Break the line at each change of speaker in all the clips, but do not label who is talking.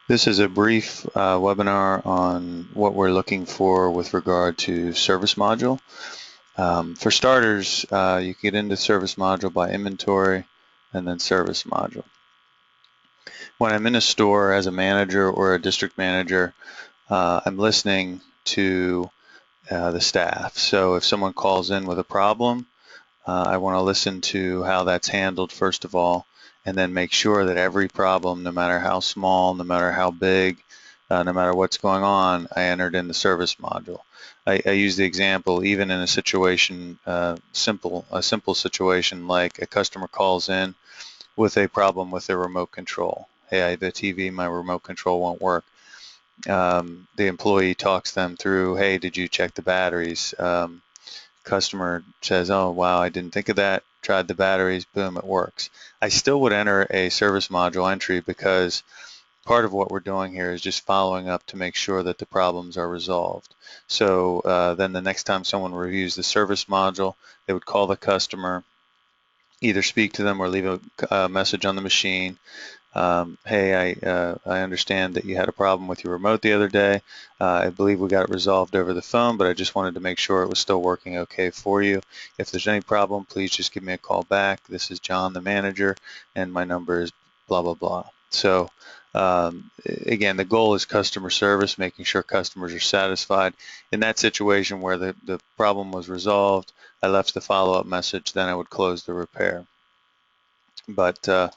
This is a brief webinar on what we're looking for with regard to service module. For starters, you can get into service module by inventory and then service module. When I'm in a store as a manager or a district manager, I'm listening to the staff. So if someone calls in with a problem, I want to listen to how that's handled first of all, and then make sure that every problem, no matter how small, no matter how big, no matter what's going on, I entered in the service module. I use the example even in a situation, a simple situation like a customer calls in with a problem with their remote control. Hey, I have a TV, my remote control won't work. The employee talks them through, hey, did you check the batteries? Customer says, oh, wow, I didn't think of that, tried the batteries, boom, it works. I still would enter a service module entry because part of what we're doing here is just following up to make sure that the problems are resolved. So then the next time someone reviews the service module, they would call the customer, either speak to them or leave a message on the machine. Hey, I understand that you had a problem with your remote the other day. I believe we got it resolved over the phone, but I just wanted to make sure it was still working okay for you. If there's any problem, please just give me a call back. This is John, the manager, and my number is blah, blah, blah. So again, the goal is customer service, making sure customers are satisfied. In that situation where the problem was resolved, I left the follow-up message, then I would close the repair. But the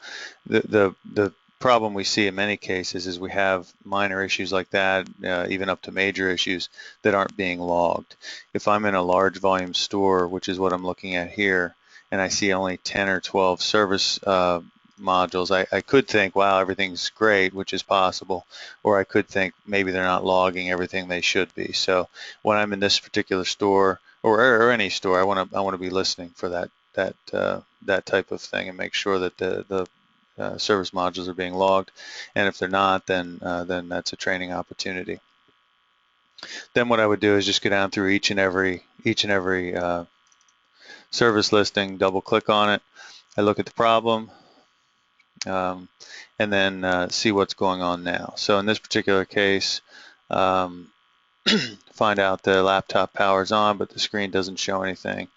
problem we see in many cases is we have minor issues like that, even up to major issues that aren't being logged. If I'm in a large volume store, which is what I'm looking at here, and I see only 10 or 12 service modules, I could think, wow, everything's great, which is possible, or I could think maybe they're not logging everything they should be. So when I'm in this particular store or any store, I want to be listening for that type of thing and make sure that the service modules are being logged, and if they're not, then that's a training opportunity. Then what I would do is just go down through each and every service listing, double click on it. I look at the problem, and then see what's going on now. So in this particular case, find out the laptop power's on, but the screen doesn't show anything.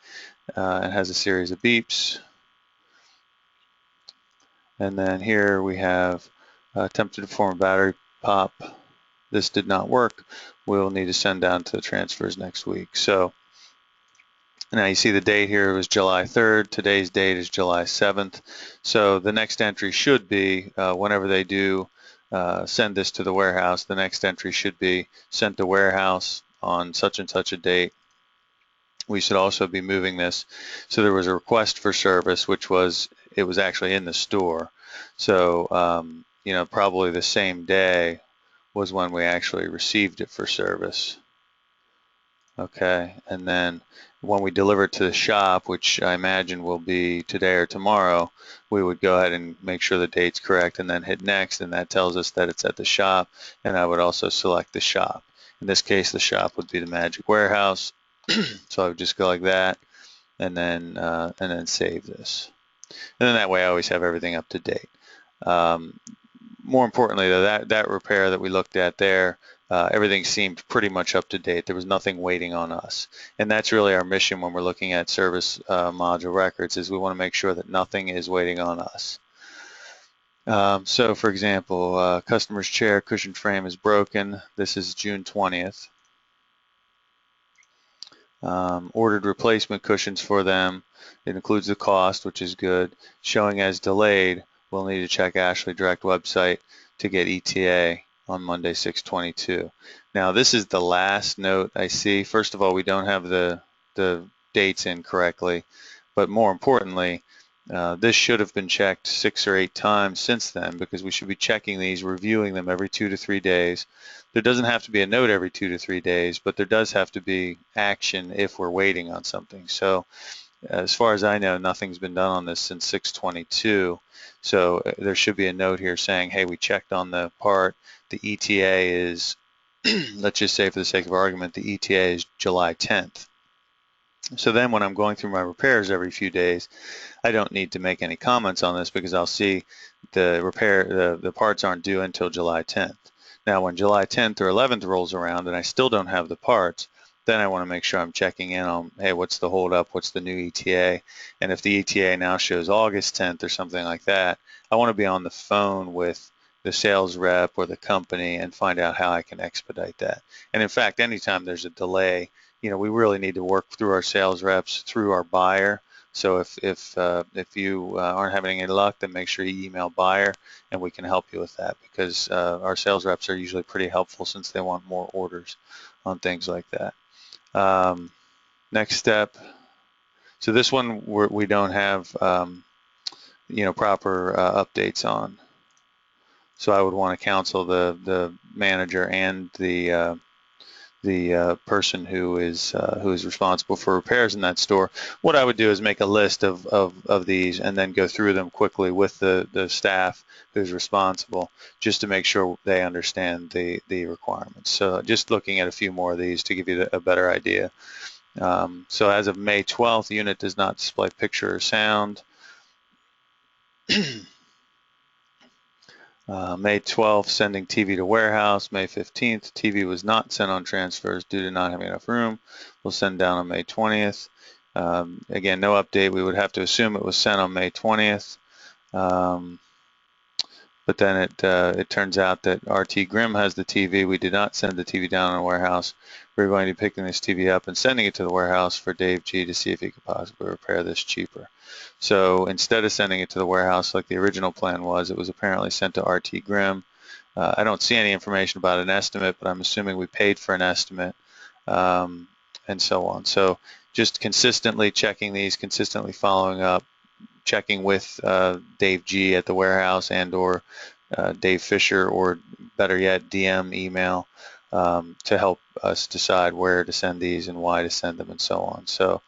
It has a series of beeps. And then here we have attempted to perform a battery pop. This did not work. We'll need to send down to the transfers next week. So now you see the date here was July 3rd. Today's date is July 7th. So the next entry should be whenever they do send this to the warehouse, the next entry should be sent to warehouse on such and such a date. We should also be moving this. So there was a request for service, which was, it was actually in the store. So, you know, probably the same day was when we actually received it for service. Okay, and then when we deliver it to the shop, which I imagine will be today or tomorrow, we would go ahead and make sure the date's correct and then hit next, and that tells us that it's at the shop, and I would also select the shop. In this case, the shop would be the Magic Warehouse. So I would just go like that, and then save this. And then that way I always have everything up to date. More importantly, though, that repair that we looked at there, everything seemed pretty much up to date. There was nothing waiting on us. And that's really our mission when we're looking at service module records, is we want to make sure that nothing is waiting on us. So for example, customer's chair cushion frame is broken. This is June 20th. Ordered replacement cushions for them. It includes the cost, which is good. Showing as delayed, we'll need to check Ashley Direct website to get ETA on Monday 6/22. Now this is the last note I see. First of all, we don't have the dates in correctly, but more importantly, this should have been checked 6 or 8 times since then, because we should be checking these, reviewing them every 2 to 3 days. There doesn't have to be a note every 2 to 3 days, but there does have to be action if we're waiting on something. So as far as I know, nothing's been done on this since 6/22. So there should be a note here saying, hey, we checked on the part. The ETA is, let's just say for the sake of argument, the ETA is July 10th. So then when I'm going through my repairs every few days, I don't need to make any comments on this because I'll see the parts aren't due until July 10th. Now, when July 10th or 11th rolls around and I still don't have the parts, then I want to make sure I'm checking in on, hey, what's the holdup? What's the new ETA? And if the ETA now shows August 10th or something like that, I want to be on the phone with the sales rep or the company and find out how I can expedite that. And in fact, anytime there's a delay, we really need to work through our sales reps, through our buyer. So if you aren't having any luck, then make sure you email buyer, and we can help you with that because our sales reps are usually pretty helpful since they want more orders on things like that. Next step. So this one we don't have proper updates on. So I would want to counsel the manager and the person who is responsible for repairs in that store. What I would do is make a list of these and then go through them quickly with the staff who's responsible, just to make sure they understand the requirements. So just looking at a few more of these to give you a better idea. So as of May 12th, the unit does not display picture or sound. May 12th, sending TV to warehouse. May 15th, TV was not sent on transfers due to not having enough room. We'll send down on May 20th. Again, no update. We would have to assume it was sent on May 20th. But then it turns out that RT Grimm has the TV. We did not send the TV down in a warehouse. We're going to be picking this TV up and sending it to the warehouse for Dave G to see if he could possibly repair this cheaper. So instead of sending it to the warehouse like the original plan was, it was apparently sent to RT Grimm. I don't see any information about an estimate, but I'm assuming we paid for an estimate, and so on. So just consistently checking these, consistently following up, checking with Dave G at the warehouse and or Dave Fisher, or better yet, DM email, to help us decide where to send these and why to send them and so on. So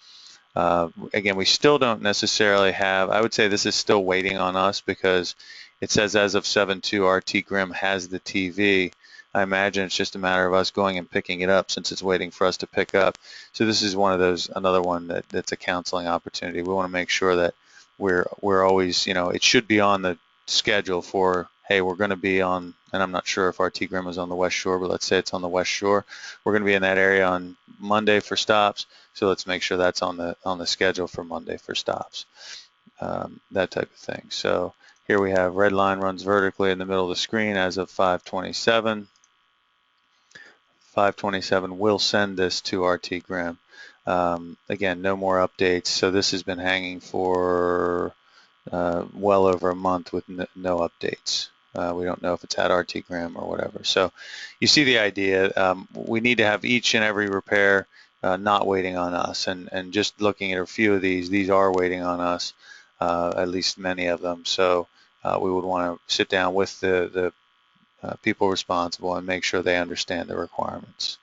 again, we still don't necessarily have, I would say this is still waiting on us because it says as of 7/2, RT Grimm has the TV. I imagine it's just a matter of us going and picking it up since it's waiting for us to pick up. So this is one of those, another one that's a counseling opportunity. We want to make sure that we're always, it should be on the schedule for, hey, we're going to be on, and I'm not sure if RT Grimm is on the West Shore, but let's say it's on the West Shore. We're going to be in that area on Monday for stops, so let's make sure that's on the schedule for Monday for stops, that type of thing. So here we have red line runs vertically in the middle of the screen as of 5/27. 5/27 will send this to RT Grimm. Again, no more updates. So this has been hanging for well over a month with no updates. We don't know if it's at RT Grimm or whatever. So you see the idea. We need to have each and every repair not waiting on us. And just looking at a few of these are waiting on us, at least many of them. So we would want to sit down with the people responsible and make sure they understand the requirements.